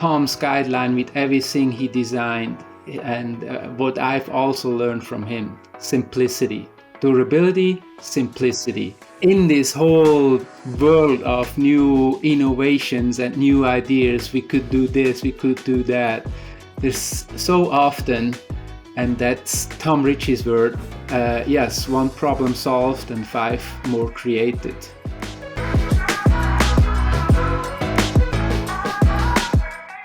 Tom's guideline with everything he designed, and what I've also learned from him: simplicity, durability, simplicity. In this whole world of new innovations and new ideas, we could do this, we could do that. There's so often, and that's Tom Ritchey's word, yes, one problem solved and 5 more created.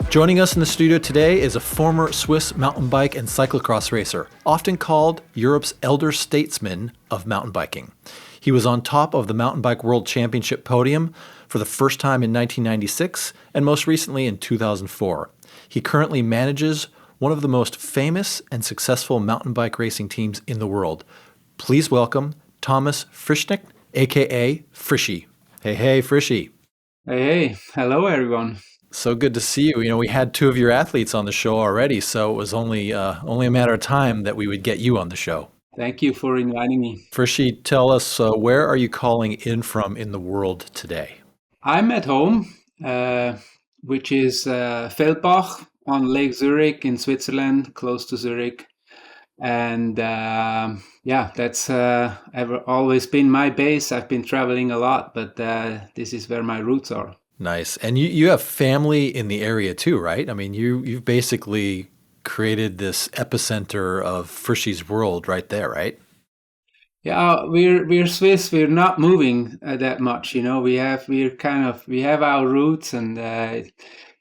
Joining us in the studio today is a former Swiss mountain bike and cyclocross racer, often called Europe's elder-statesman of mountain biking. He was on top of the Mountain Bike World Championship podium for the first time in 1996 and most recently in 2004. He currently manages one of the most famous and successful mountain bike racing teams in the world. Please welcome Thomas Frischknecht, aka Frishy. Hey, Frishy. Hey, hello everyone. So good to see you. You know, we had 2 of your athletes on the show already, so it was only a matter of time that we would get you on the show. Thank you for inviting me. Frishy, tell us, where are you calling in from in the world today? I'm at home, which is Feldbach on Lake Zurich in Switzerland, close to Zurich. And that's always been my base. I've been traveling a lot, but this is where my roots are. Nice. And you have family in the area too, right? I mean, you've basically created this epicenter of Frishy's world right there, right? Yeah, we're Swiss. We're not moving that much, you know. We have our roots, and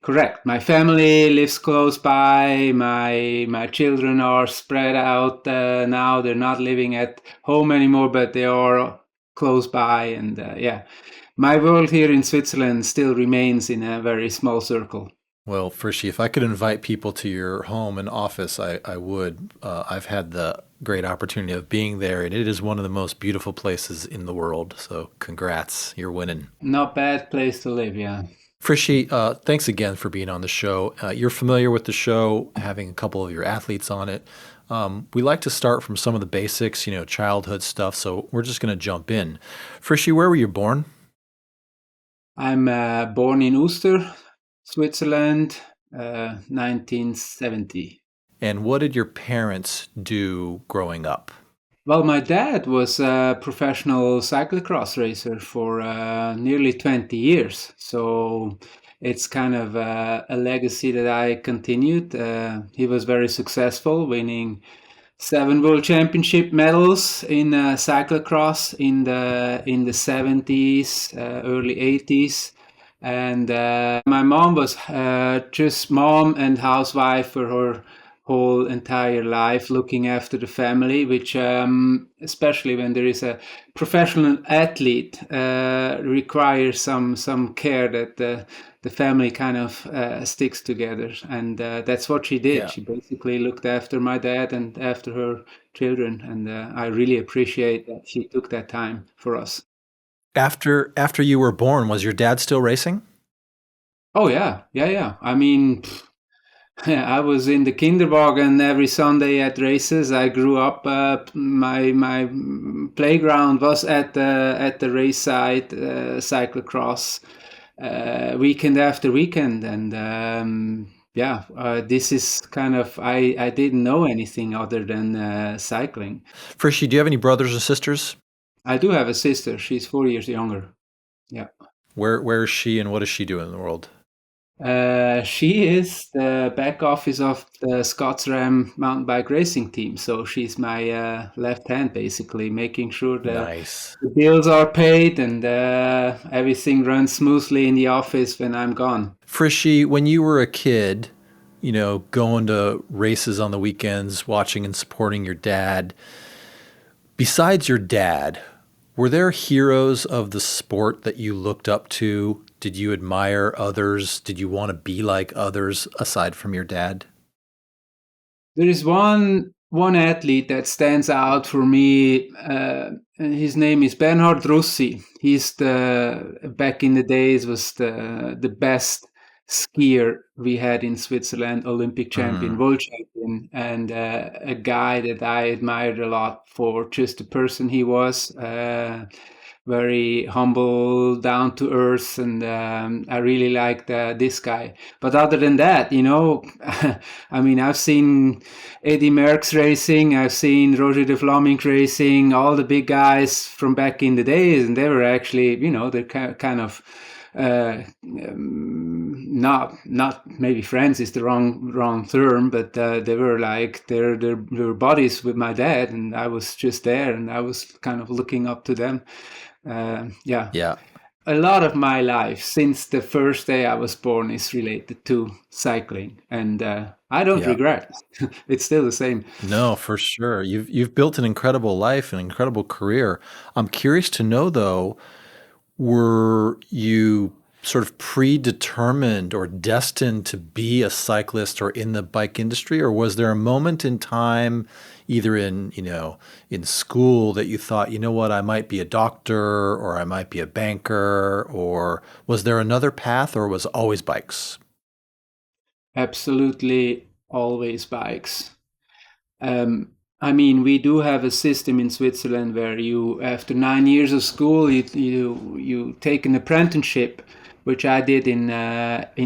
correct. My family lives close by. My children are spread out now. They're not living at home anymore, but they are close by, and my world here in Switzerland still remains in a very small circle. Well, Frishy, if I could invite people to your home and office, I would. I've had the great opportunity of being there, and it is one of the most beautiful places in the world. So congrats, you're winning. Not bad place to live, yeah. Frishy, thanks again for being on the show. You're familiar with the show, having a couple of your athletes on it. We like to start from some of the basics, childhood stuff, so we're just going to jump in. Frishy, where were you born? I'm born in Uster, Switzerland, 1970. And what did your parents do growing up? Well, my dad was a professional cyclocross racer for nearly 20 years. So it's kind of a legacy that I continued. He was very successful, winning 7 world championship medals in cyclocross in the 70s, early 80s. And my mom was just mom and housewife for her whole entire life, looking after the family, which especially when there is a professional athlete requires some care that the family kind of sticks together. And that's what she did. Yeah. She basically looked after my dad and after her children, and I really appreciate that she took that time for us. After you were born, was your dad still racing? Oh yeah. I mean, I was in the kindergarten every Sunday at races. I grew up. My playground was at the race site, cyclocross, weekend after weekend, and this is kind of. I didn't know anything other than cycling. Frishy, do you have any brothers or sisters? I do have a sister. She's 4 years younger. Yeah. Where is she, and what does she do in the world? She is the back office of the SCOTT-SRAM mountain bike racing team. So she's my left hand, basically, making sure that Nice. the bills are paid and everything runs smoothly in the office when I'm gone. Frishy, when you were a kid, going to races on the weekends, watching and supporting your dad, besides your dad, were there heroes of the sport that you looked up to? Did you admire others? Did you want to be like others aside from your dad? There is one athlete that stands out for me, and his name is Bernhard Russi. He's back in the days was the best skier we had in Switzerland, Olympic champion, world champion, and a guy that I admired a lot for just the person he was. very humble, down to earth, and I really liked this guy. But other than that, I mean, I've seen Eddie Merckx racing, I've seen Roger de Vlaming racing, all the big guys from back in the days, and they were actually, they're kind of not maybe friends is the wrong term, but they were like they were buddies with my dad, and I was just there, and I was kind of looking up to them. Yeah. Yeah. A lot of my life since the first day I was born is related to cycling, and I don't Yeah. regret. It's still the same. No, for sure. You've built an incredible life, an incredible career. I'm curious to know though, were you sort of predetermined or destined to be a cyclist or in the bike industry, or was there a moment in time, either in school, that you thought, you know what, I might be a doctor or I might be a banker, or was there another path, or was it always bikes? Absolutely, always bikes. I mean, we do have a system in Switzerland where you, after 9 years of school, you take an apprenticeship, which I did in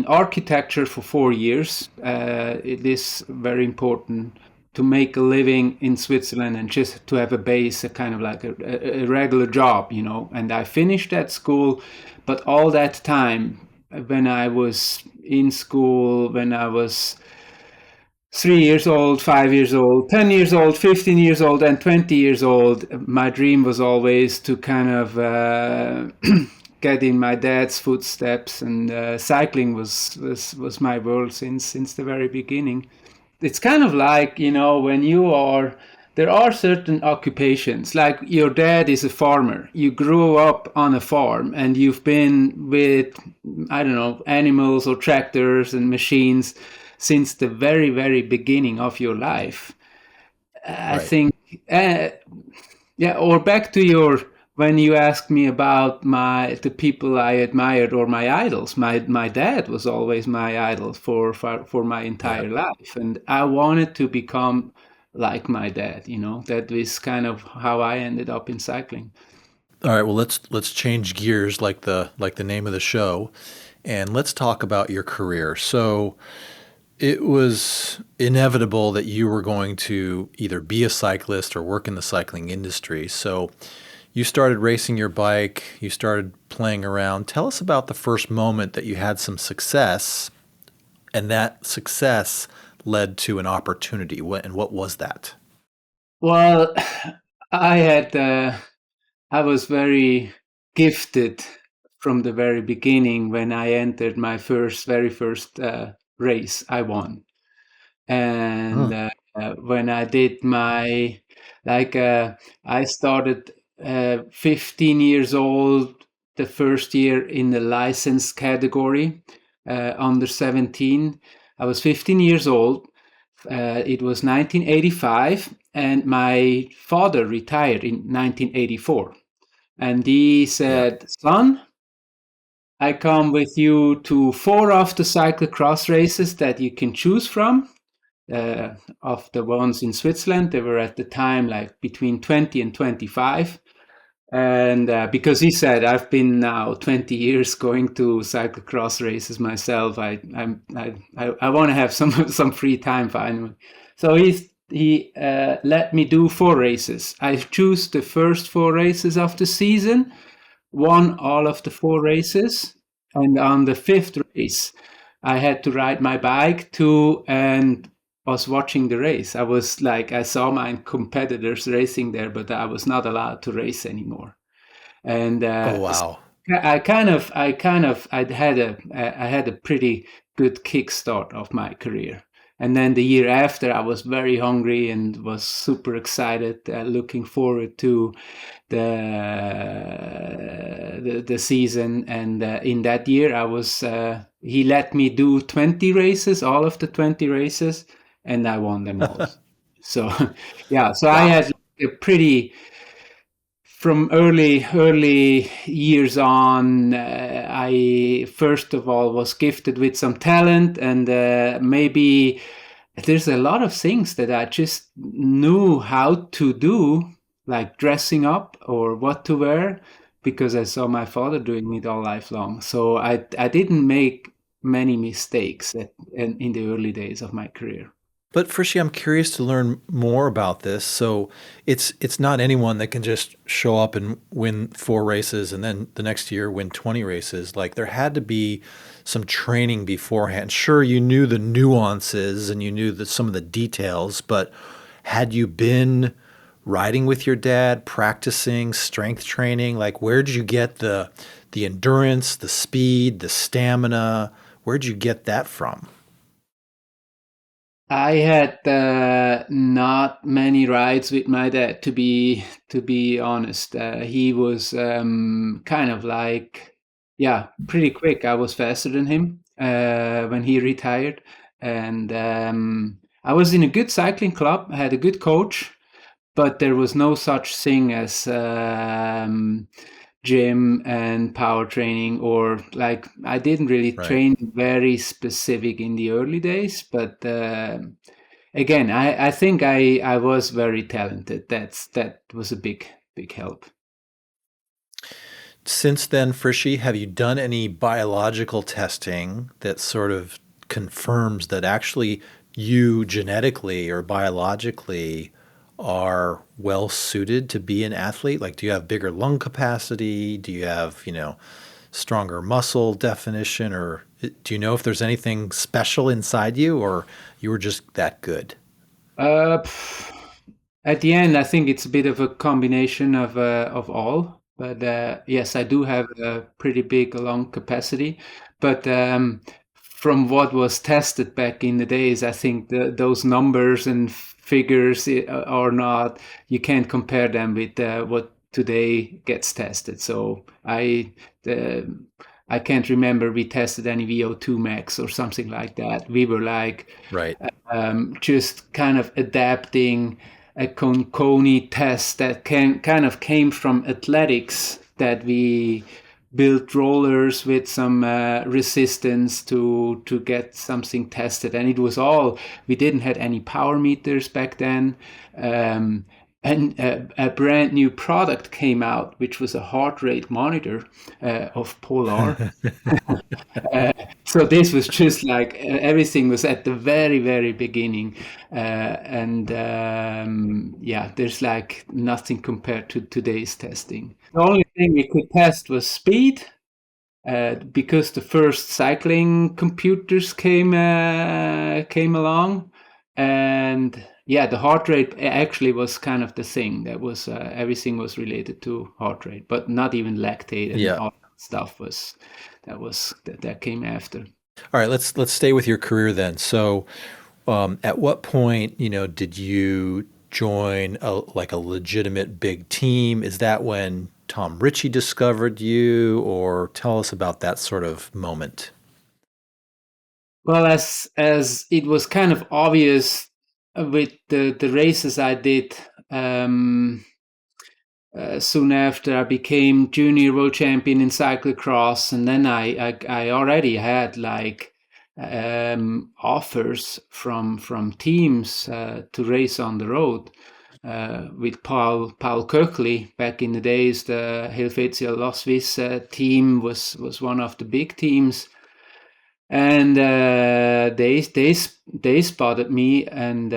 architecture for 4 years. It is very important to make a living in Switzerland and just to have a base, a kind of like a regular job, And I finished that school, but all that time when I was in school, when I was 3 years old, 5 years old, 10 years old, 15 years old, and 20 years old, my dream was always to kind of get in my dad's footsteps, and cycling was my world since the very beginning. It's kind of like, when there are certain occupations, like your dad is a farmer. You grew up on a farm and you've been with, I don't know, animals or tractors and machines since the very, very beginning of your life. I Right. think, yeah, or back to when you asked me about the people I admired or my idols. My dad was always my idol for my Yeah. entire life, and I wanted to become like my dad. That was kind of how I ended up in cycling. All right, well, let's change gears, like the name of the show, and let's talk about your career. So it was inevitable that you were going to either be a cyclist or work in the cycling industry. So you started racing your bike, you started playing around. Tell us about the first moment that you had some success, and that success led to an opportunity. And what was that? Well, I had I was very gifted from the very beginning. When I entered my very first race, I won. And Huh. when I did like, I started 15 years old, the first year in the license category, under 17. I was 15 years old. It was 1985, and my father retired in 1984. And he Yeah. said, "Son, I come with you to 4 of the cyclocross races that you can choose from. Of the ones in Switzerland, they were at the time like between 20 and 25." And because he said, "I've been now 20 years going to cyclocross races myself. I want to have some free time finally." So he let me do 4 races. I choose the first 4 races of the season, won all of the 4 races, and on the fifth race, I had to ride my bike to and was watching the race. I was like, I saw my competitors racing there, but I was not allowed to race anymore. And Oh, wow. I had a pretty good kickstart of my career. And then the year after, I was very hungry and was super excited, looking forward to the season. And in that year, he let me do 20 races, all of the 20 races, and I won them all. So yeah, so I Wow. had a pretty from early years on. I first of all was gifted with some talent, and maybe there's a lot of things that I just knew how to do, like dressing up or what to wear. because I saw my father doing it all lifelong. So I didn't make many mistakes in the early days of my career. But Frischknecht, I'm curious to learn more about this. So it's not anyone that can just show up and win 4 races and then the next year win 20 races. Like there had to be some training beforehand. Sure, you knew the nuances and you knew some of the details, but had you been riding with your dad, practicing strength training? Like where did you get the endurance, the speed, the stamina? Where'd you get that from? I had not many rides with my dad, to be honest. He was kind of like, yeah, pretty quick. I was faster than him when he retired, and I was in a good cycling club. I had a good coach, but there was no such thing as gym and power training, or like I didn't really Right. train very specific in the early days, but again, I think I was very talented. That was a big help. Since then, Frischie, have you done any biological testing that sort of confirms that actually you genetically or biologically are well suited to be an athlete? Like, do you have bigger lung capacity? Do you have, stronger muscle definition? Or do you know if there's anything special inside you or you were just that good? Uh, at the end, I think it's a bit of a combination of all. But yes, I do have a pretty big lung capacity. But from what was tested back in the days, I think those numbers and figures are not. You can't compare them with what today gets tested. So uh, I can't remember we tested any VO2 max or something like that. We were like Right. just kind of adapting a Conconi test that kind of came from athletics, that we built rollers with some resistance to get something tested, and it was all, we didn't had any power meters back then. um, and a brand new product came out, which was a heart rate monitor of Polar. So this was just like everything was at the very beginning, and yeah, there's like nothing compared to today's testing. The only thing we could test was speed, because the first cycling computers came along, and yeah, the heart rate actually was kind of the thing that was everything was related to heart rate, but not even lactate and Yeah. all that stuff that came after. All right, let's stay with your career then. So, at what point, did you join like a legitimate big team? Is that when Tom Ritchey discovered you, or tell us about that sort of moment? Well, as it was kind of obvious with the races I did, soon after I became junior world champion in cyclocross, and then I already had like offers from teams to race on the road with Paul Köchli back in the days. The Helvetia Losvis team was one of the big teams, and they spotted me, and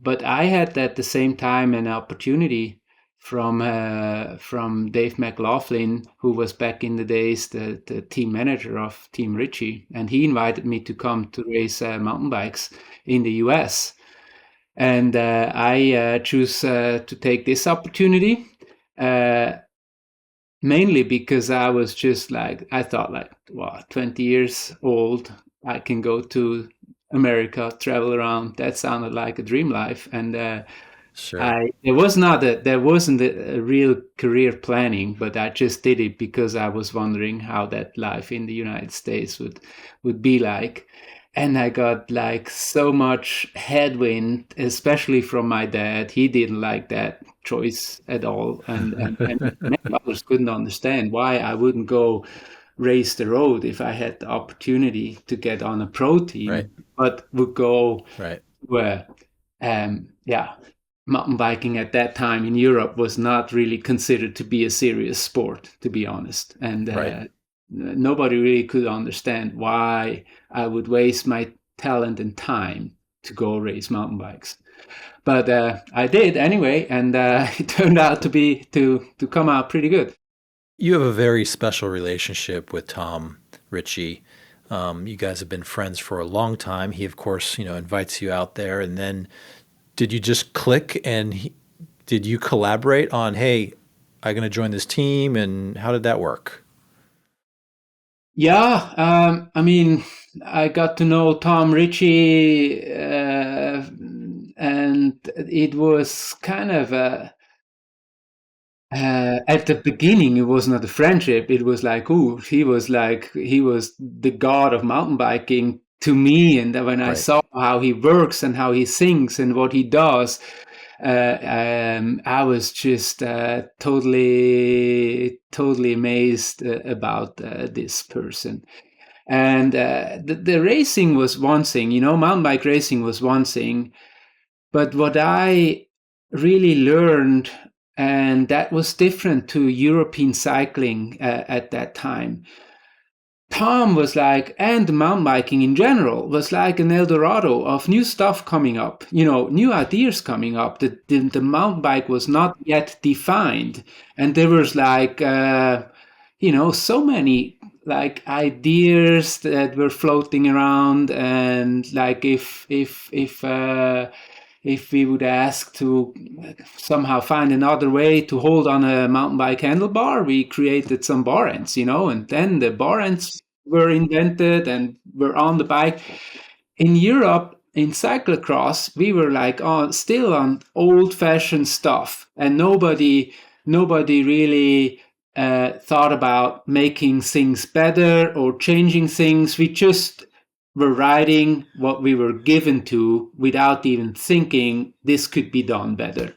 but I had at the same time an opportunity from Dave McLaughlin, who was back in the days the team manager of Team Ritchie, and he invited me to come to race mountain bikes in the US, and I choose to take this opportunity. Uh, Mainly because I was just like, I thought like, wow, 20 years old, I can go to America, travel around. That sounded like a dream life. And Sure. I there wasn't a real career planning, but I just did it because I was wondering how that life in the United States would be like. And I got like so much headwind, especially from my dad. He didn't like that choice at all, and many others couldn't understand why I wouldn't go race the road if I had the opportunity to get on a pro Right. team, but would go Right. where, yeah. mountain biking at that time in Europe was not really considered to be a serious sport, to be honest. And Right. nobody really could understand why I would waste my talent and time to go race mountain bikes. But I did anyway, and it turned out to come out pretty good. You have a very special relationship with Tom Ritchey. You guys have been friends for a long time. He, of course, invites you out there, and then did you just click and did you collaborate on, hey, I'm going to join this team, and how did that work? Yeah, I mean, I got to know Tom Ritchey, and it was kind of at the beginning, it was not a friendship. It was like, oh, he was the god of mountain biking to me. And when I Right. saw how he works and how he sings and what he does, I was just totally amazed about this person. And the racing was one thing, mountain bike racing was one thing. But what I really learned, and that was different to European cycling at that time. Tom was like, and mountain biking in general was like an El Dorado of new stuff coming up, new ideas coming up. The mountain bike was not yet defined. And there was like, so many like ideas that were floating around. And like if we would ask to somehow find another way to hold on a mountain bike handlebar, we created some bar ends, and then the bar ends were invented and were on the bike. In Europe, in cyclocross, we were like still on old-fashioned stuff, and nobody really thought about making things better or changing things. We just were writing what we were given to without even thinking this could be done better.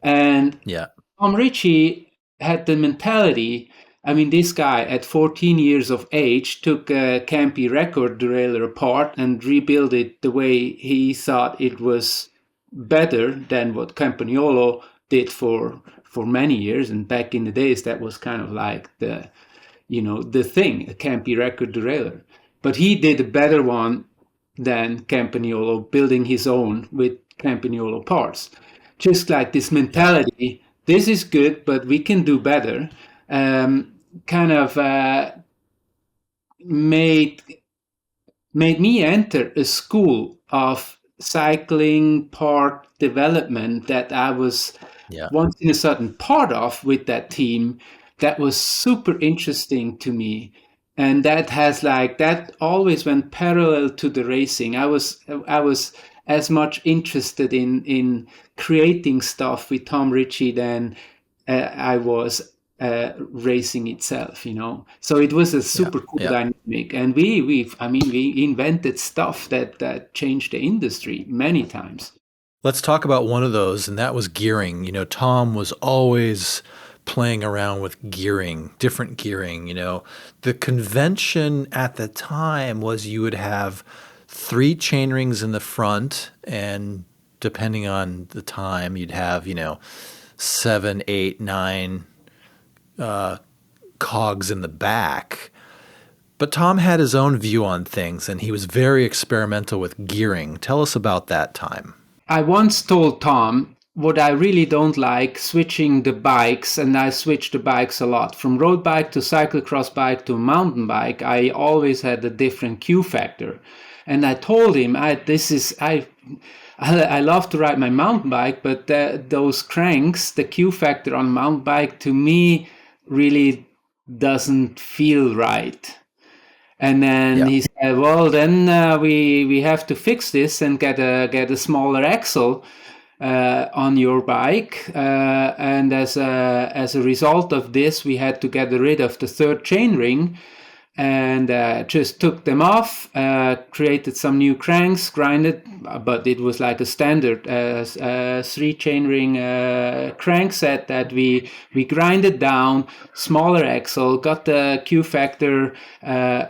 And Yeah. Tom Ritchie had the mentality. I mean, this guy at 14 years of age took a Campy record derailleur apart and rebuilt it the way he thought it was better than what Campagnolo did for many years. And back in the days, that was kind of like the thing, a Campy record derailleur. But he did a better one than Campagnolo, building his own with Campagnolo parts. Just like this Yeah. mentality, this is good, but we can do better, kind of made made me enter a school of cycling part development that I was Yeah. once in a certain part of with that team that was super interesting to me. And that always went parallel to the racing. I was as much interested in creating stuff with Tom Ritchey than I was racing itself. So it was a Yeah. super cool Yeah. dynamic, and we invented stuff that changed the industry many times. Let's talk about one of those, and that was gearing. Tom was always playing around with gearing, different gearing. The convention at the time was you would have 3 chain rings in the front, and depending on the time, you'd have, 7, 8, 9 cogs in the back. But Tom had his own view on things, and he was very experimental with gearing. Tell us about that time. I once told Tom what I really don't like switching the bikes, and I switched the bikes a lot from road bike to cyclocross bike to mountain bike. I always had a different Q factor, and I told him I love to ride my mountain bike, but those cranks, the Q factor on mountain bike, to me really doesn't feel right. And then Yeah. he said, "Well, then we have to fix this and get a smaller axle on your bike." And as a result of this, we had to get rid of the third chainring, and just took them off, created some new cranks, grinded, but it was like a standard 3 chainring crank set that we grinded down, smaller axle, got the Q factor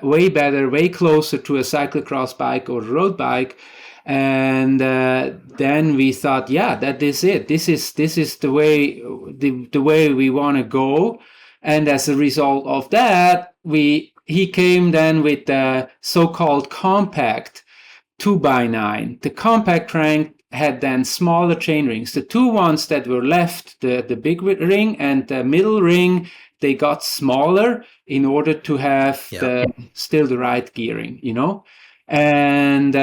way better, way closer to a cyclocross bike or road bike. And then we thought, yeah, that is it. This is the way the way we want to go. And as a result of that, he came then with the so-called compact 2x9. The compact crank had then smaller chain rings. The two ones that were left, the big ring and the middle ring, they got smaller in order to have still the right gearing, And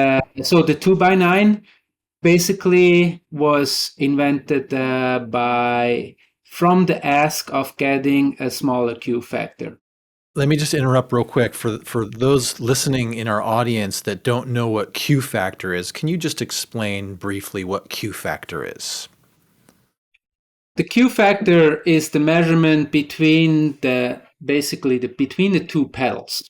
so the 2x9 basically was invented from the ask of getting a smaller Q factor. Let me just interrupt real quick for those listening in our audience that don't know what Q factor is. Can you just explain briefly what Q factor is? The Q factor is the measurement between between the two pedals.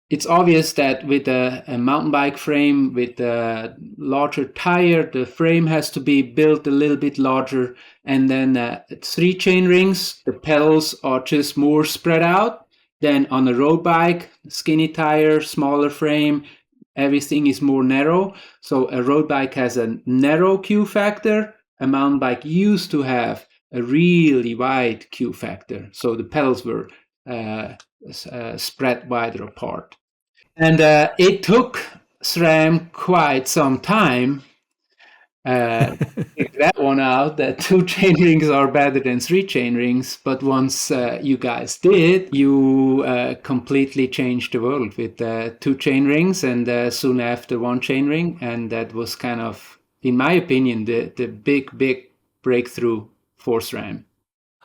It's obvious that with a mountain bike frame with a larger tire, the frame has to be built a little bit larger, and then 3 chain rings, the pedals are just more spread out. Then on a road bike, skinny tire, smaller frame, everything is more narrow. So a road bike has a narrow Q factor. A mountain bike used to have a really wide Q factor. So the pedals were spread wider apart. And it took SRAM quite some time figure that one out, that 2 chain rings are better than 3 chain rings. But once you guys did, you completely changed the world with 2 chain rings and soon after 1 chain ring. And that was kind of, in my opinion, the big breakthrough for SRAM.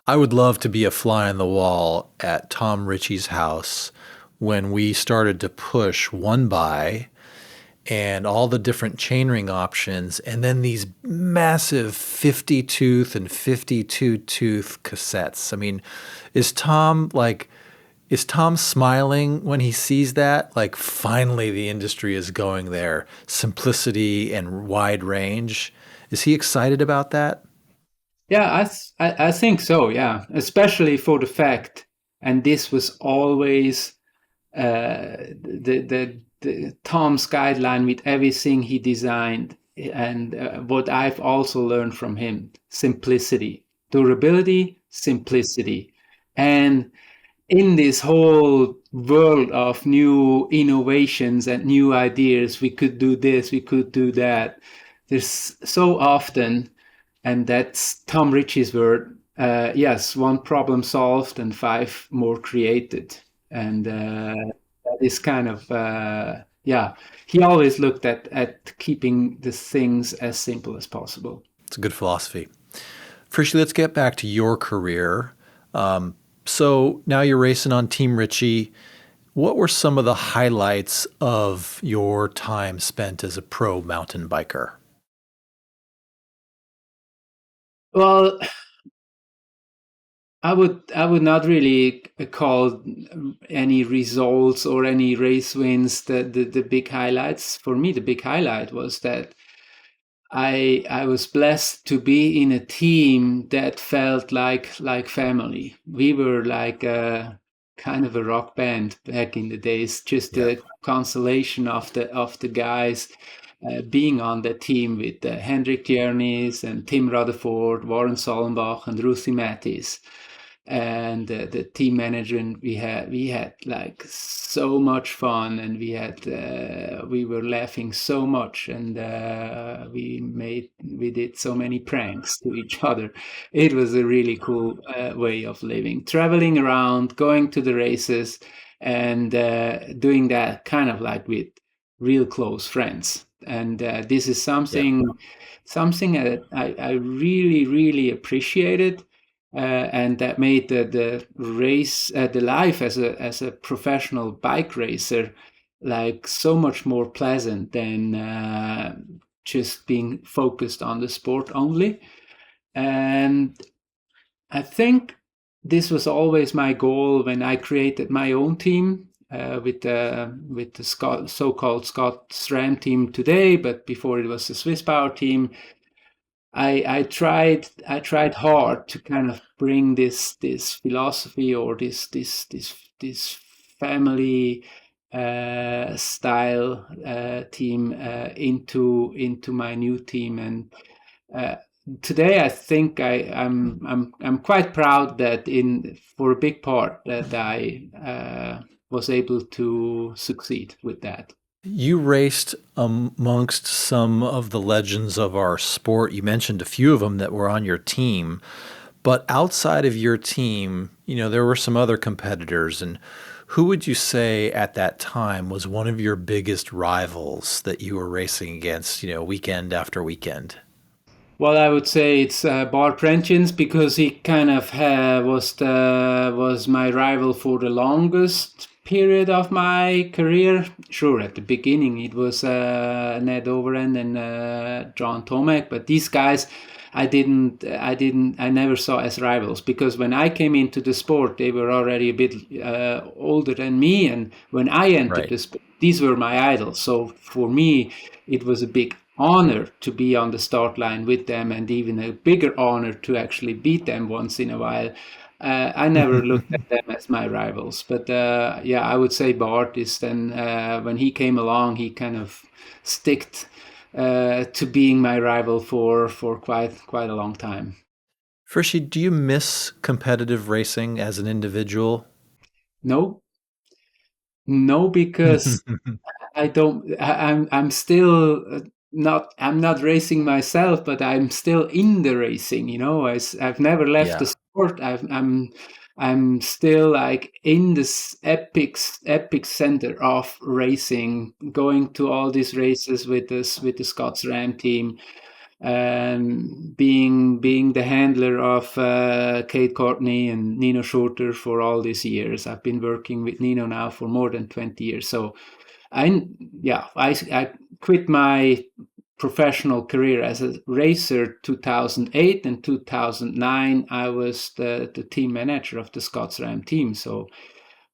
I would love to be a fly on the wall at Tom Ritchey's house when we started to push 1x and all the different chainring options, and then these massive 50 tooth and 52 tooth cassettes. I mean, is Tom smiling when he sees that? Like, finally the industry is going there. Simplicity and wide range. Is he excited about that? Yeah, I think so, yeah. Especially for the fact, and this was always the Tom's guideline with everything he designed, and what I've also learned from him: simplicity, durability, simplicity. And in this whole world of new innovations and new ideas, we could do this, we could do that. There's so often, and that's Tom Ritchey's word, yes, 1 problem solved and 5 more created. And that is kind of, he always looked at keeping the things as simple as possible. It's a good philosophy. Frischknecht, let's get back to your career. So now you're racing on Team Ritchey. What were some of the highlights of your time spent as a pro mountain biker? Well, I would not really call any results or any race wins the big highlights. For me, the big highlight was that I was blessed to be in a team that felt like family. We were like a kind of a rock band back in the days. Just the constellation of the guys being on the team with Hendrik Tjernis and Tim Rutherford, Warren Sollenbach, and Ruthie Mattis. And the team manager, and we had like so much fun, and we were laughing so much, and we did so many pranks to each other. It was a really cool way of living, traveling around, going to the races, and doing that kind of like with real close friends. And this is something that I really appreciated. And that made the race, the life as a professional bike racer, like so much more pleasant than just being focused on the sport only. And I think this was always my goal when I created my own team with the so-called SCOTT-SRAM Team today, but before it was the Swiss Power Team. I tried hard to kind of bring this philosophy or this family style team into my new team. And uh, today I think I'm quite proud that for a big part that I was able to succeed with that. You raced amongst some of the legends of our sport. You mentioned a few of them that were on your team, but outside of your team, there were some other competitors. And who would you say at that time was one of your biggest rivals that you were racing against, weekend after weekend? Well, I would say it's Bart Prentjens because he kind of was my rival for the longest period of my career. Sure, at the beginning it was Ned Overend and John Tomac, but these guys I never saw as rivals because when I came into the sport, they were already a bit older than me, and when I entered Right. the sport, these were my idols. So for me, it was a big honor to be on the start line with them, and even a bigger honor to actually beat them once in a while. I never looked at them as my rivals, but yeah, I would say Bart is then when he came along, he kind of sticked to being my rival for quite a long time. Frishy, do you miss competitive racing as an individual? No, no, because I don't. I'm still not. I'm not racing myself, but I'm still in the racing. I've never left the Yeah. sport. I'm still like in this epic center of racing, going to all these races with the SCOTT-SRAM team, being the handler of Kate Courtney and Nino Schurter for all these years. I've been working with Nino now for more than 20 years. So I quit my professional career as a racer 2008 and 2009. I was the team manager of the SCOTT-SRAM team. So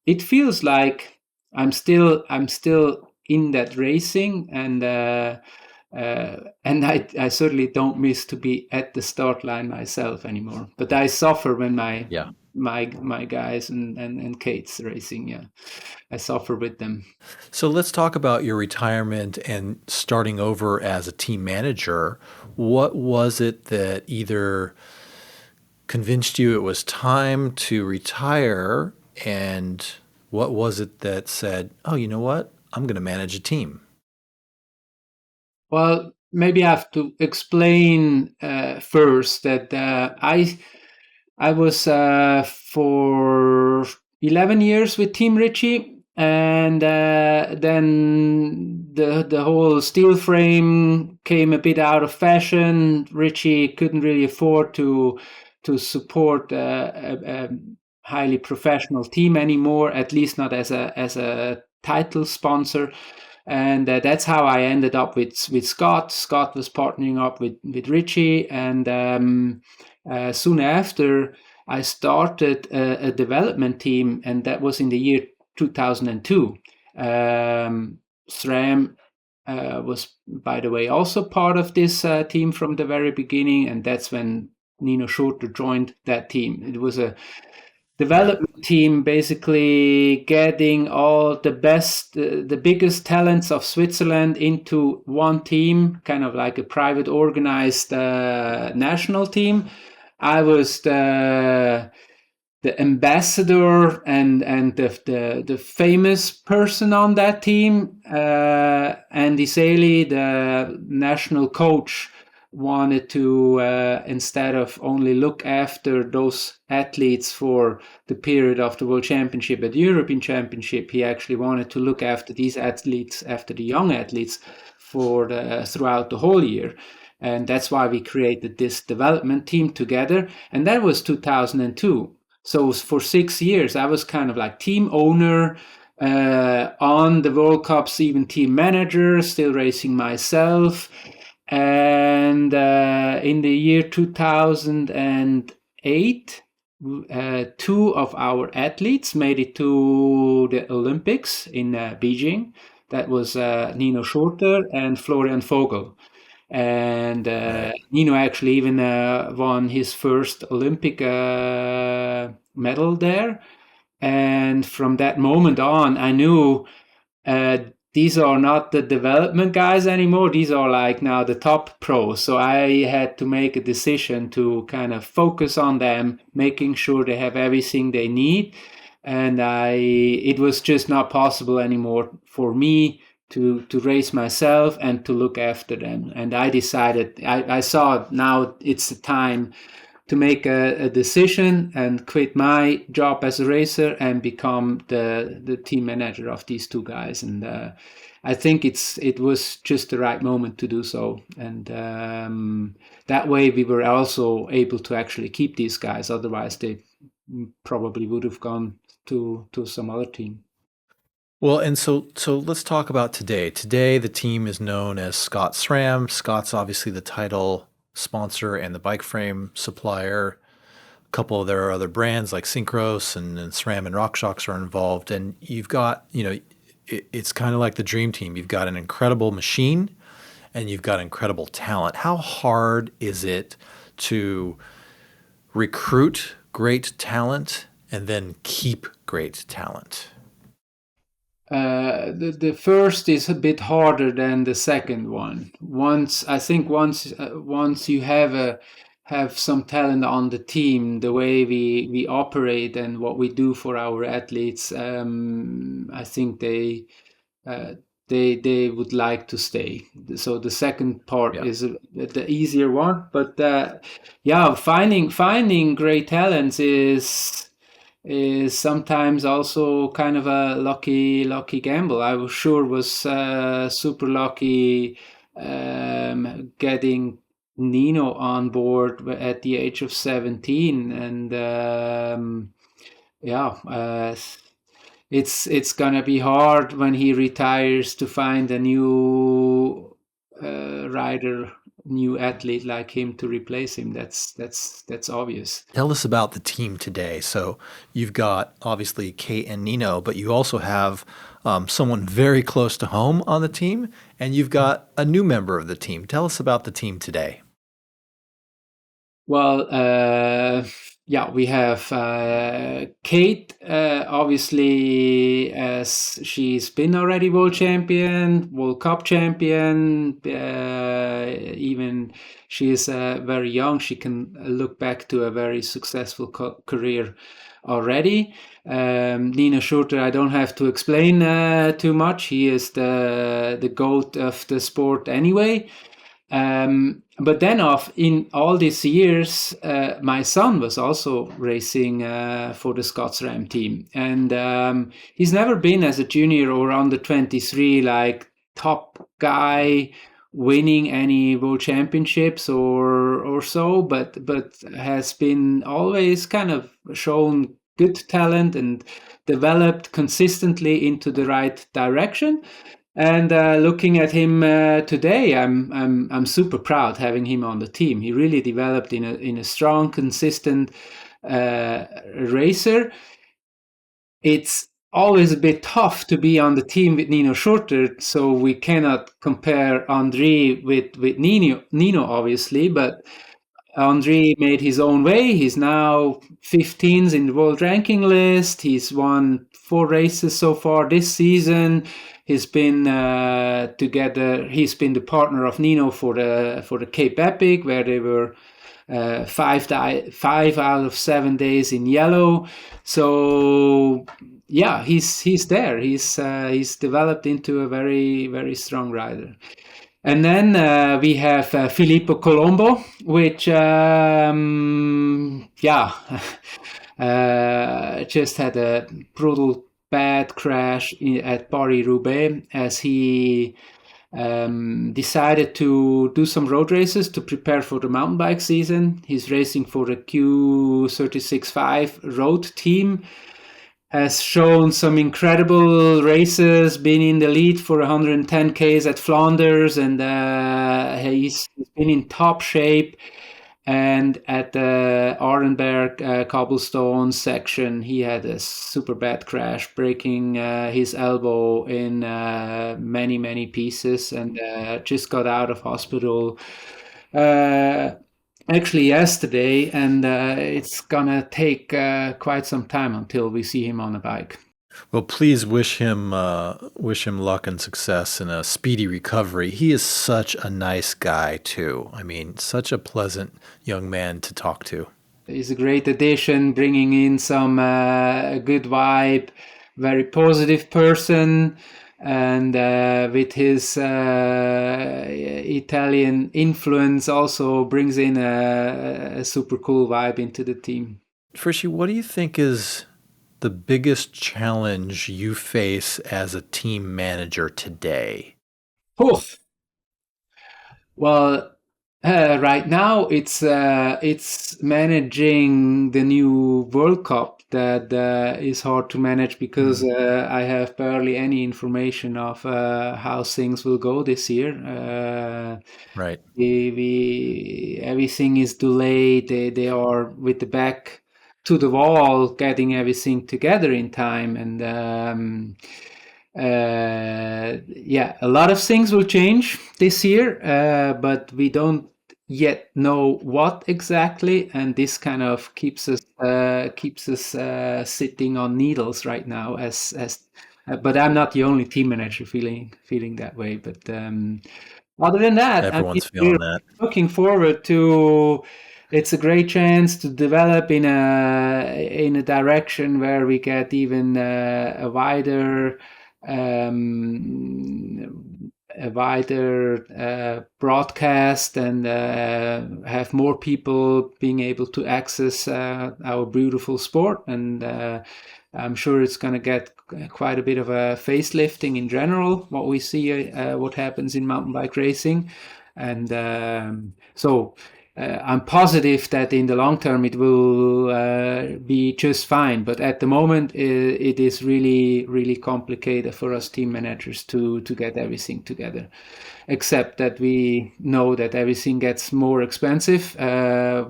it feels like I'm still in that racing, and I certainly don't miss to be at the start line myself anymore. But I suffer when Yeah. my guys and Kate's racing. Yeah, I suffer with them. So let's talk about your retirement and starting over as a team manager. What was it that either convinced you it was time to retire, and what was it that said, oh, you know what? I'm going to manage a team? Well, maybe I have to explain first that I was for 11 years with Team Ritchey, and then the whole steel frame came a bit out of fashion. Ritchey couldn't really afford to support a highly professional team anymore, at least not as a title sponsor. And that's how I ended up with Scott. Scott was partnering up with Ritchie, and soon after, I started a development team, and that was in the year 2002. SRAM was, by the way, also part of this team from the very beginning, and that's when Nino Schurter joined that team. It was a Yeah. development team basically getting all the best, the biggest talents of Switzerland into one team, kind of like a private organized national team. I was the ambassador and the famous person on that team. Andy Saley, the national coach, wanted to instead of only look after those athletes for the period of the World Championship at the European Championship, he actually wanted to look after these athletes, after the young athletes, for throughout the whole year. And that's why we created this development team together. And that was 2002. So for 6 years, I was kind of like team owner, on the World Cups, even team manager, still racing myself. And in the year 2008, two of our athletes made it to the Olympics in Beijing. That was Nino Schurter and Florian Vogel. And Right. Nino actually even won his first Olympic medal there. And from that moment on, I knew uh, these are not the development guys anymore. These are like now the top pros. So I had to make a decision to kind of focus on them, making sure they have everything they need. And it was just not possible anymore for me to raise myself and to look after them. And I decided, I saw now it's the time to make a decision and quit my job as a racer and become the team manager of these two guys. And I think it was just the right moment to do so. And that way we were also able to actually keep these guys. Otherwise, they probably would have gone to some other team. Well, and so let's talk about today. Today, the team is known as SCOTT-SRAM. Scott's obviously the title sponsor and the bike frame supplier. A couple of their other brands like Synchros and SRAM and RockShox are involved. And you've got, it's kind of like the dream team. You've got an incredible machine and you've got incredible talent. How hard is it to recruit great talent and then keep great talent? The first is a bit harder than the second one. Once you have some talent on the team, the way we operate and what we do for our athletes, I think uh, they would like to stay. So the second part Yeah. is the easier one, but yeah, finding great talents is sometimes also kind of a lucky gamble. I was sure was super lucky getting Nino on board at the age of 17, and yeah, it's gonna be hard when he retires to find a new rider, new athlete like him to replace him. That's obvious. Tell us about the team today. So you've got obviously Kate and Nino, but you also have someone very close to home on the team, and you've got a new member of the team. Tell us about the team today. Well, yeah, we have Kate, obviously, as she's been already world champion, World Cup champion. Even she is very young. She can look back to a very successful career already. Nina Schurter, I don't have to explain too much. He is the GOAT of the sport anyway. But then in all these years, my son was also racing for the SCOTT-SRAM team. And he's never been as a junior or under 23, like top guy winning any world championships or so, but has been always kind of shown good talent and developed consistently into the right direction. And looking at him today, I'm super proud having him on the team. He really developed in a strong, consistent racer. It's always a bit tough to be on the team with Nino Schurter, so we cannot compare André with Nino, obviously, but André made his own way. He's now 15th in the world ranking list. He's won 4 races so far this season. He's been together. He's been the partner of Nino for the Cape Epic, where they were 5 out of 7 days in yellow. So yeah, he's there. He's developed into a very strong rider. And then we have Filippo Colombo, which yeah, just had a brutal bad crash at Paris-Roubaix as he decided to do some road races to prepare for the mountain bike season. He's racing for the Q36.5 road team, has shown some incredible races, been in the lead for 110 Ks at Flanders, and he's been in top shape. And at the Arenberg cobblestone section, he had a super bad crash, breaking his elbow in many pieces, and just got out of hospital actually yesterday. And it's gonna take quite some time until we see him on a bike. Well, please wish him luck and success and a speedy recovery. He is such a nice guy too. I mean, such a pleasant young man to talk to. He's a great addition, bringing in some good vibe, very positive person, and with his Italian influence, also brings in a super cool vibe into the team. Frishy, what do you think is the biggest challenge you face as a team manager today? Oof. Well, right now it's managing the new World Cup that is hard to manage because Mm, I have barely any information of how things will go this year. right. Everything is delayed. They are with the back to the wall, getting everything together in time, and yeah, a lot of things will change this year, but we don't yet know what exactly, and this kind of keeps us sitting on needles right now. But I'm not the only team manager feeling that way. But other than that, I mean, Everyone's we're feeling that. looking forward to. It's a great chance to develop in a direction where we get even a wider broadcast and have more people being able to access our beautiful sport. And I'm sure it's going to get quite a bit of a facelifting in general, what we see, what happens in mountain bike racing. And so I'm positive that in the long term it will be just fine. But at the moment, it is really, really complicated for us team managers to get everything together. Except that we know that everything gets more expensive.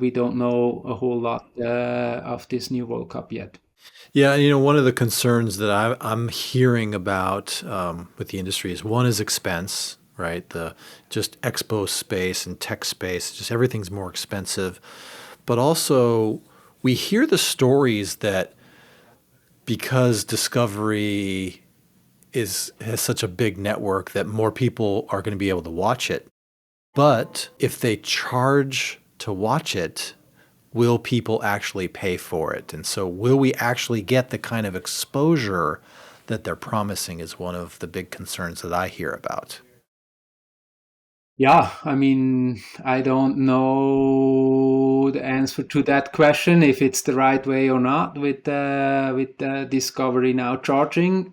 We don't know a whole lot of this new World Cup yet. Yeah, you know, one of the concerns that I'm hearing about with the industry is one is expense, right? The just expo space and tech space, just everything's more expensive. But also, we hear the stories that because Discovery has such a big network that more people are going to be able to watch it. But if they charge to watch it, will people actually pay for it? And so, will we actually get the kind of exposure that they're promising is one of the big concerns that I hear about. Yeah, I mean, I don't know the answer to that question if it's the right way or not with Discovery now charging.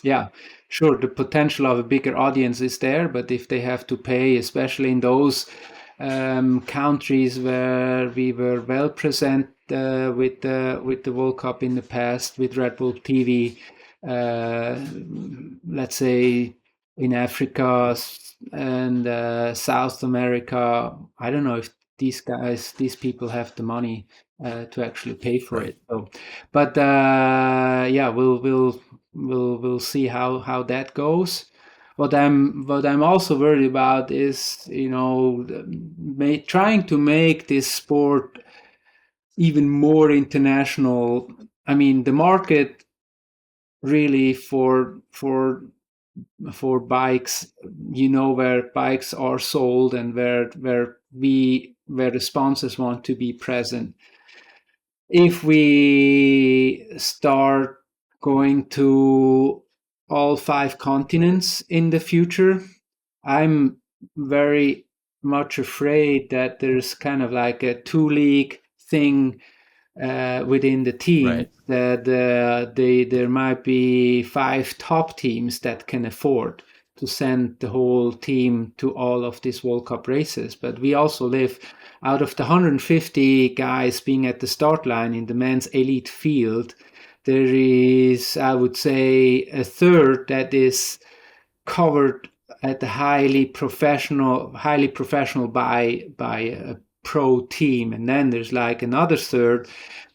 Yeah, sure, the potential of a bigger audience is there, but if they have to pay, especially in those countries where we were well present with the World Cup in the past with Red Bull TV, let's say in Africa and South America. I don't know if these people have the money to actually pay for Right. it. So, but yeah, we'll see how that goes. What I'm also worried about is trying to make this sport even more international. I mean, the market really for bikes, where bikes are sold and where the sponsors want to be present. If we start going to all five continents in the future, I'm very much afraid that there's kind of like a two league thing within the team, Right. that there might be five top teams that can afford to send the whole team to all of these World Cup races. But we also live out of the 150 guys being at the start line in the men's elite field. There is, I would say, a third that is covered at the highly professional by a pro team, and then there's like another third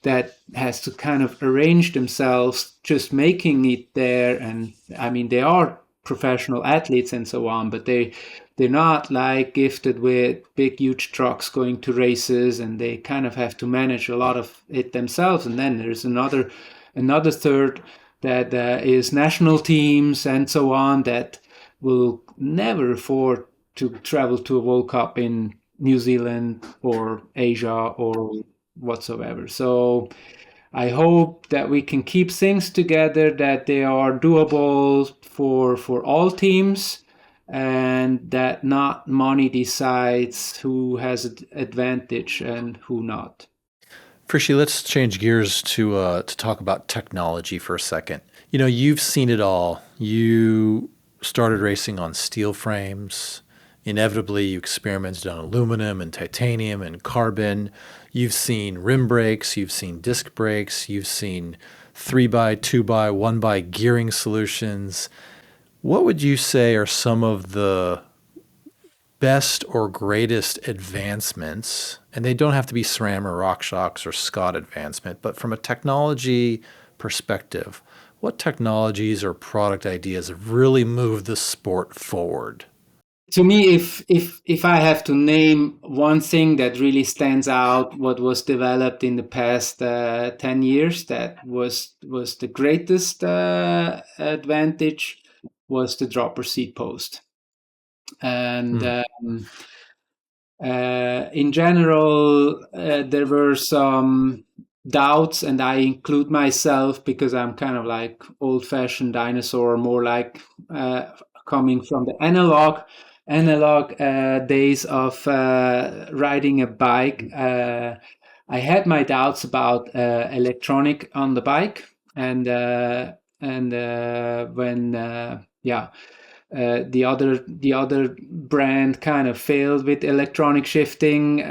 that has to kind of arrange themselves just making it there. And I mean, they are professional athletes and so on, but they're not like gifted with big huge trucks going to races, and they kind of have to manage a lot of it themselves. And then there's another another third that is national teams and so on that will never afford to travel to a World Cup in New Zealand or Asia or whatsoever. So I hope that we can keep things together, that they are doable for all teams, and that not money decides who has an advantage and who not. Frishy, let's change gears to talk about technology for a second. You know, you've seen it all. You started racing on steel frames. Inevitably, you experimented on aluminum and titanium and carbon. You've seen rim brakes. You've seen disc brakes. You've seen 3x, 2x, 1x gearing solutions. What would you say are some of the best or greatest advancements, and they don't have to be SRAM or RockShox or Scott advancement, but from a technology perspective, what technologies or product ideas have really moved the sport forward? To me, if I have to name one thing that really stands out, what was developed in the past 10 years that was the greatest advantage, was the dropper seat post. And in general, there were some doubts, and I include myself because I'm kind of like old-fashioned dinosaur, more like coming from the analog days of riding a bike. I had my doubts about electronic on the bike, and when the other brand kind of failed with electronic shifting.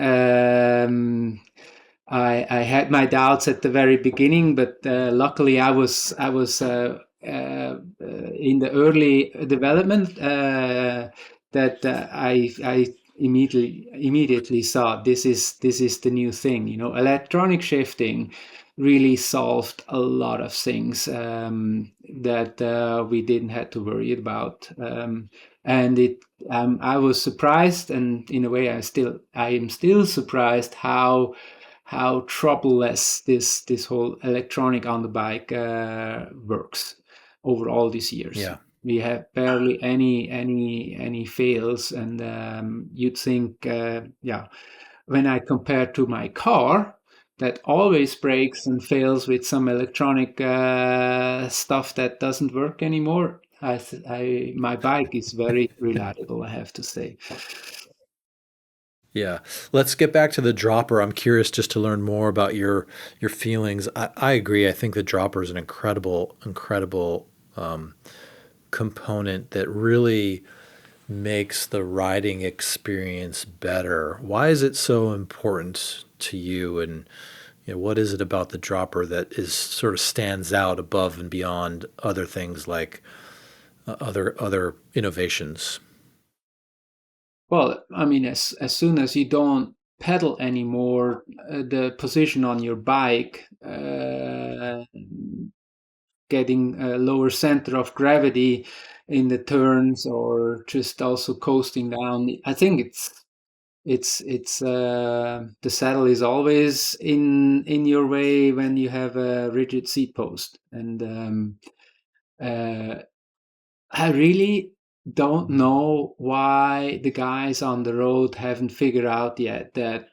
I had my doubts at the very beginning, but luckily I was in the early development that I immediately saw this is the new thing. You know, electronic shifting really solved a lot of things that we didn't have to worry about, and I was surprised, and in a way I am still surprised how troubleless this whole electronic on the bike works over all these years. Yeah. We have barely any fails, and you'd think, when I compare to my car, that always breaks and fails with some electronic stuff that doesn't work anymore. My bike is very reliable, I have to say. Yeah. Let's get back to the dropper. I'm curious just to learn more about your feelings. I agree. I think the dropper is an incredible component that really makes the riding experience better. Why is it so important to you, and what is it about the dropper that is sort of stands out above and beyond other things like other innovations? Well, I mean, as soon as you don't pedal anymore, the position on your bike, getting a lower center of gravity in the turns, or just also coasting down, I think the saddle is always in your way when you have a rigid seat post, and I really don't know why the guys on the road haven't figured out yet that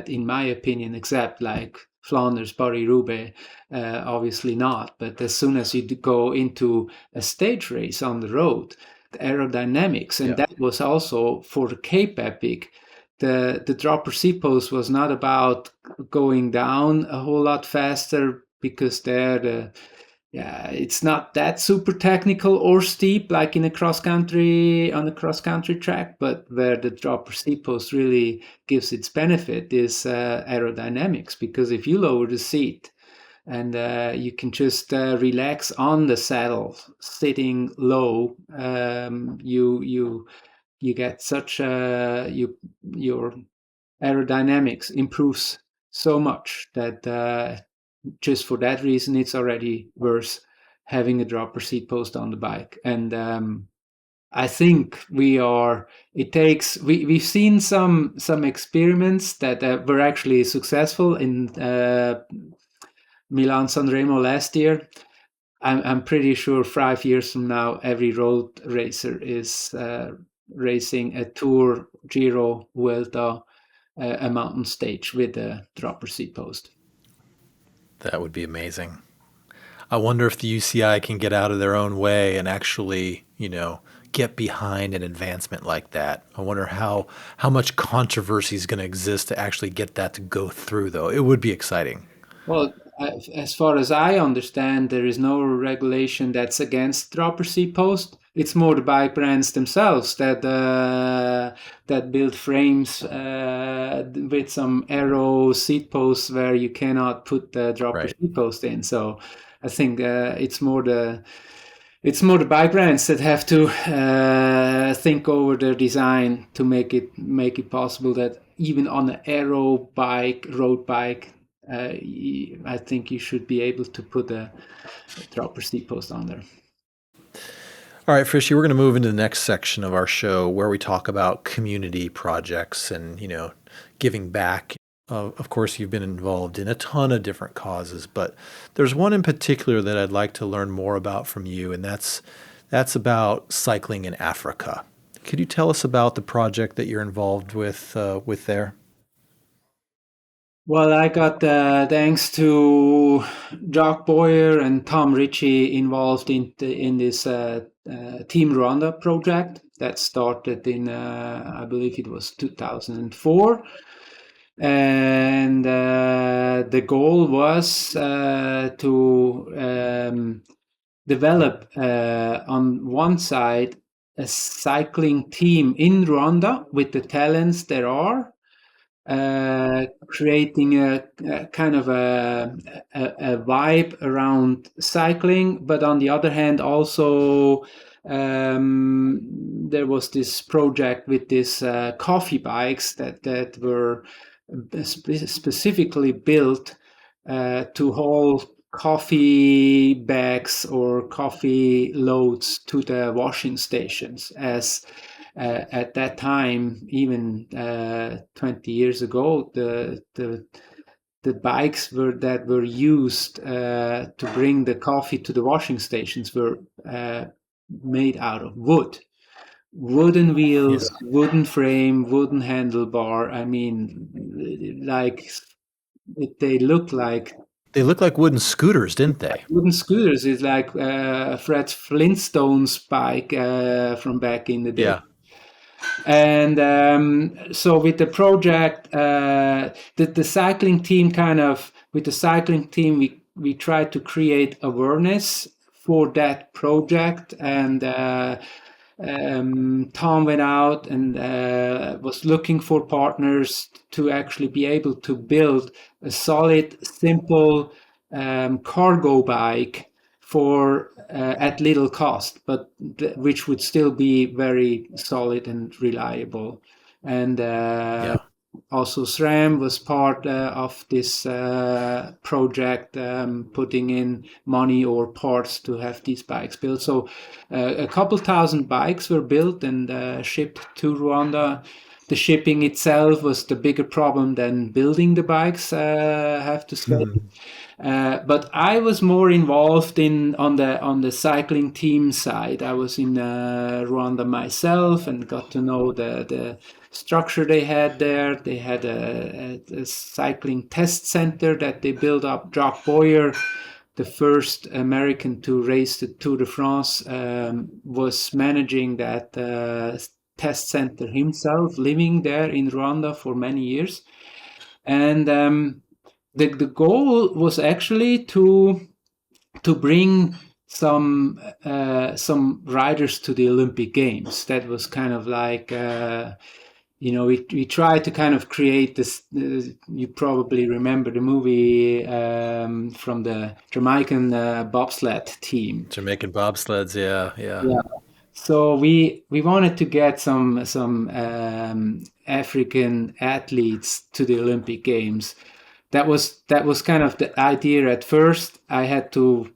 in my opinion, except like Flanders, Paris-Roubaix, obviously not. But as soon as you go into a stage race on the road, the aerodynamics, and that was also for the Cape Epic. The dropper seat post was not about going down a whole lot faster, because there it's not that super technical or steep like in a cross country track, but where the dropper seat post really gives its benefit is aerodynamics, because if you lower the seat and you can just relax on the saddle sitting low, you get such your aerodynamics improves so much that just for that reason, it's already worth having a dropper seat post on the bike. And I think we've seen some experiments that were actually successful in Milan-San Remo last year. I'm pretty sure 5 years from now, every road racer is racing a Tour, Giro, Vuelta, a mountain stage with a dropper seat post. That would be amazing. I wonder if the UCI can get out of their own way and actually, get behind an advancement like that. I wonder how much controversy is going to exist to actually get that to go through, though. It would be exciting. Well, as far as I understand, there is no regulation that's against dropper seat post. It's more the bike brands themselves that build frames with some arrow seat posts where you cannot put the dropper seat post in. So I think it's more the bike brands that have to think over their design to make it possible that even on an aero bike, road bike, I think you should be able to put a dropper seat post on there. All right, Frischknecht, we're going to move into the next section of our show where we talk about community projects and, giving back. Of course, you've been involved in a ton of different causes, but there's one in particular that I'd like to learn more about from you, and that's about cycling in Africa. Could you tell us about the project that you're involved with there? Well, I got thanks to Jacques Boyer and Tom Ritchey involved in this Team Rwanda project that started in I believe it was 2004. And the goal was to develop on one side a cycling team in Rwanda with the talents there are, creating a kind of a vibe around cycling, but on the other hand also there was this project with these coffee bikes that were specifically built to haul coffee bags or coffee loads to the washing stations, as at that time, even 20 years ago, the bikes that were used to bring the coffee to the washing stations were made out of wood. Wooden wheels, wooden frame, wooden handlebar. I mean, they look like wooden scooters, didn't they? Wooden scooters. Is like Fred Flintstone's bike from back in the day. Yeah. And so with the project, the cycling team we tried to create awareness for that project, and Tom went out and was looking for partners to actually be able to build a solid, simple cargo bike for at little cost, but which would still be very solid and reliable. And also SRAM was part of this project, putting in money or parts to have these bikes built. So a couple thousand bikes were built and shipped to Rwanda. The shipping itself was the bigger problem than building the bikes, I have to say. But I was more involved on the cycling team side. I was in Rwanda myself and got to know the structure they had there. They had a cycling test center that they built up. Jacques Boyer, the first American to race the Tour de France, was managing that test center himself, living there in Rwanda for many years. And the goal was actually to bring some riders to the Olympic Games. That was kind of like we tried to kind of create this. You probably remember the movie from the Jamaican bobsled team. Jamaican bobsleds, yeah. So we wanted to get some African athletes to the Olympic Games. That was kind of the idea at first. I had to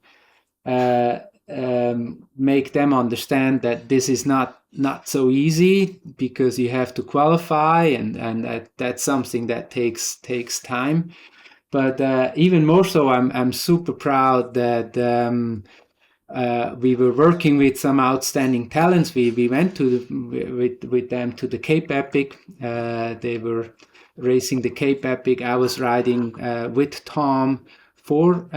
make them understand that this is not so easy, because you have to qualify, and that's something that takes time. But even more so, I'm super proud that we were working with some outstanding talents. We went with them to the Cape Epic. They were racing the Cape Epic. I was riding with Tom for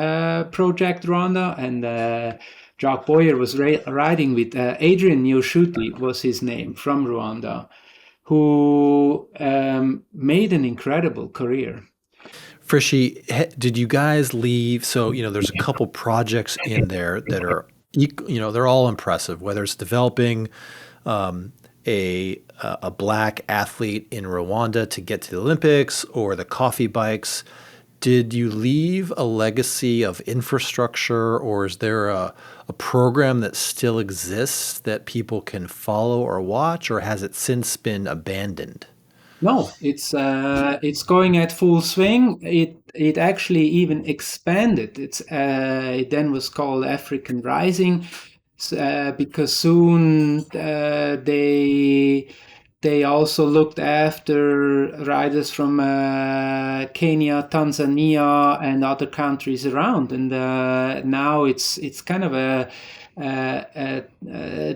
Project Rwanda, and Jacques Boyer was riding with Adrian Nyoshuti was his name, from Rwanda, who made an incredible career. Frischknecht, did you guys leave? So, there's a couple projects in there that are, they're all impressive, whether it's developing a black athlete in Rwanda to get to the Olympics or the coffee bikes. Did you leave a legacy of infrastructure, or is there a program that still exists that people can follow or watch, or has it since been abandoned? No, it's going at full swing. It actually even expanded. It then was called African Rising, because soon they also looked after riders from Kenya, Tanzania, and other countries around. And now it's kind of a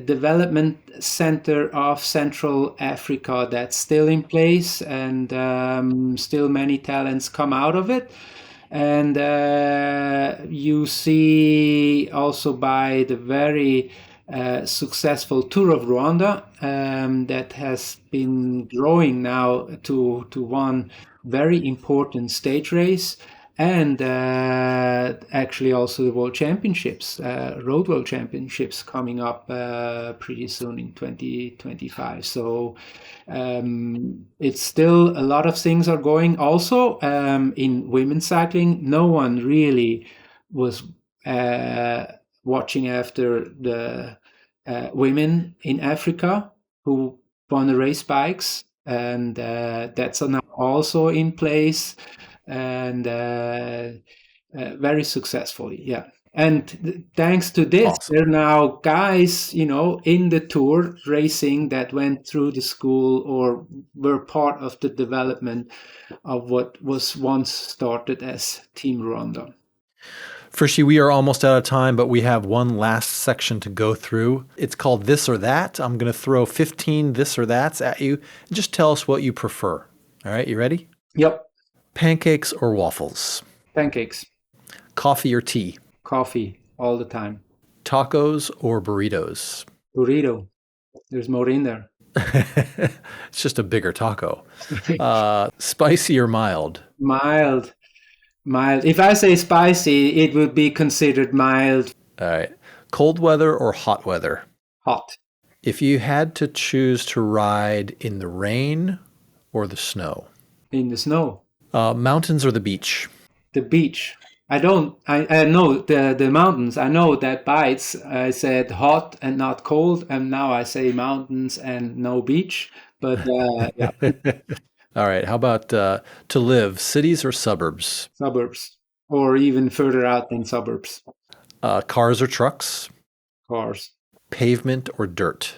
development center of Central Africa that's still in place, and still many talents come out of it. And you see also by the very successful Tour of Rwanda that has been growing now to one very important stage race, and actually also the World Championships, Road World Championships coming up pretty soon in 2025. So it's still a lot of things are going. Also in women's cycling, no one really was watching after the women in Africa who won the race bikes, and that's now also in place, and very successfully, yeah. And thanks to this, Awesome. there are now guys, in the Tour racing that went through the school or were part of the development of what was once started as Team Rwanda. Frischknecht, we are almost out of time, but we have one last section to go through. It's called This or That. I'm going to throw 15 this or that's at you. Just tell us what you prefer. All right, you ready? Yep. Pancakes or waffles? Pancakes. Coffee or tea? Coffee all the time. Tacos or burritos? Burrito. There's more in there. It's just a bigger taco. Spicy or mild? Mild. If I say spicy, it would be considered mild. All right. Cold weather or hot weather? Hot. If you had to choose to ride in the rain or the snow? In the snow. Mountains or the beach? The beach. I know the mountains. I know that bites. I said hot and not cold, and now I say mountains and no beach. But yeah. All right. How about to live, cities or suburbs? Suburbs, or even further out than suburbs. Cars or trucks? Cars. Pavement or dirt?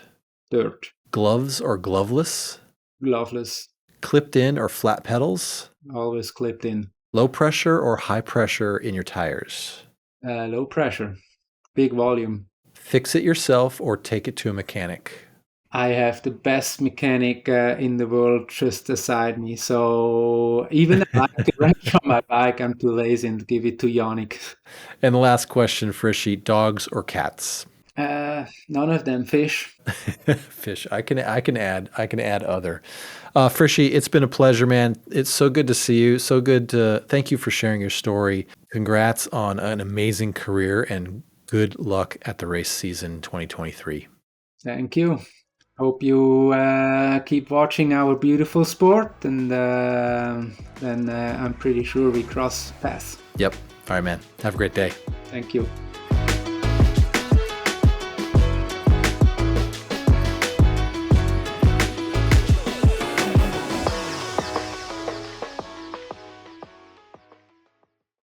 Dirt. Gloves or gloveless? Gloveless. Clipped in or flat pedals? Always clipped in. Low pressure or high pressure in your tires? Low pressure. Big volume. Fix it yourself or take it to a mechanic? I have the best mechanic in the world just beside me. So even if I like to rent from my bike, I'm too lazy and give it to Yannick. And the last question, Frischknecht, dogs or cats? None of them. Fish. Fish. I can add other. Frischknecht, it's been a pleasure, man. It's so good to see you. So good to thank you for sharing your story. Congrats on an amazing career, and good luck at the race season 2023. Thank you. Hope you keep watching our beautiful sport, and then I'm pretty sure we cross paths. Yep. All right, man. Have a great day. Thank you.